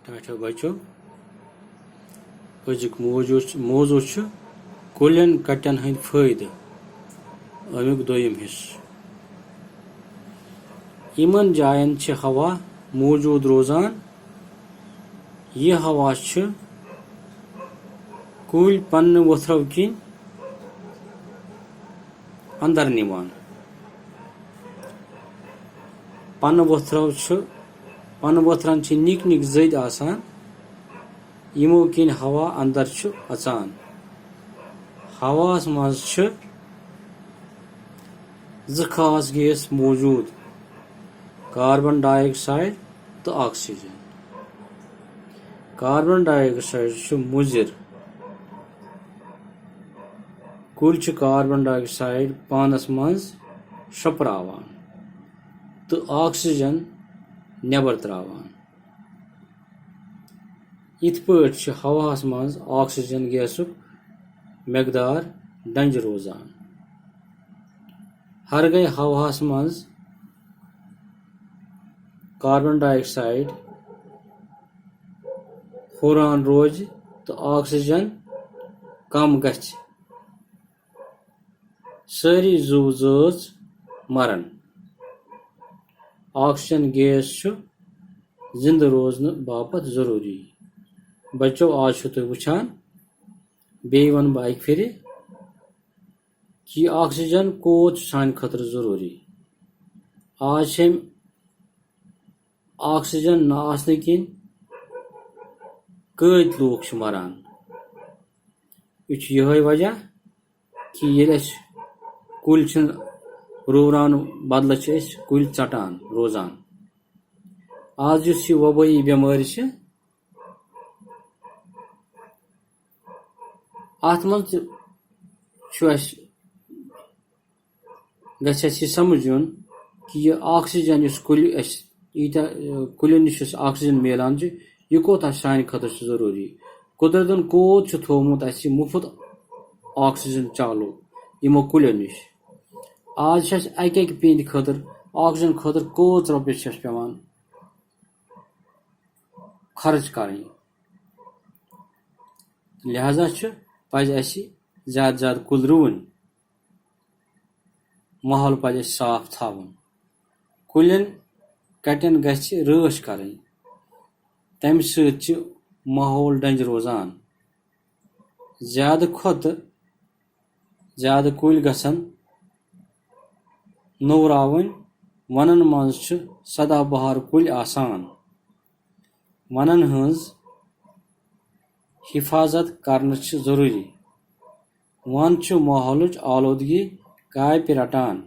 टाटा बचो अजुक मौजू कुलन कटन हंद फायदे अमुक दोयम हिस्स इमन जायन हवा मौजूद रोजान यह हवा कुल पन्न वथरव किन अंदर निवान पन्न वथरन निक निक जद आसान यमो किन हवा अंदर अचान हवास मज खास गैस मौजूद कार्बन डाइऑक्साइड तो ऑक्सीजन कार्बन डाइऑक्साइड मुजिर कुल कार्बन डाइऑक्साइड पानस मज शपरावान तो ऑक्सीजन नेबर त्रावान इत पट हवास मज ऑक्सीजन गैसुक मकदार डंज रोजान हर गई हवास मज कार्बन डाइऑक्साइड हुरान रोज तो ऑक्सीजन कम गछ सारी जुव जज मरन ऑक्सीजन गैस जिंद रोजन बापत जरूरी बच्चों आज तुम वुचान बे वन बह अक फिर कि ऑक्सीजन कोत सान खतर जरूरी आज ऑक्सीजन न आसने किन कत लोग मरान यह वजह कि ये कुल रुवरान बदल कुल चटान रोजान आज यह वबाई बेमारी अत मज गछ समझुन कि यह ऑक्सीजन कुल नश ऑक्सीजन मिलान यह कोत सान खतर जरूरी कुदरतन कोत थोमुत मुफ्त ऑक्सीजन चालू यमो कुलो नश आज अक पेंद खतर ऑक्सीजन खतर कोत रुपये पेवान खर्च करें लिहाजा पज ज्यादा ज्यादा कुल रुवन माहौल पज साफ थावन कुलन कटन गछ रच करें तम सत माहौल डंज रोजान ज्यादा खुत ज्यादा कुल गसन नवरावन वनन मज सदाबहार कुल आसान वनन हज हिफाजत करना जरूरी वन माहौल आलूदगी गाय पे रटान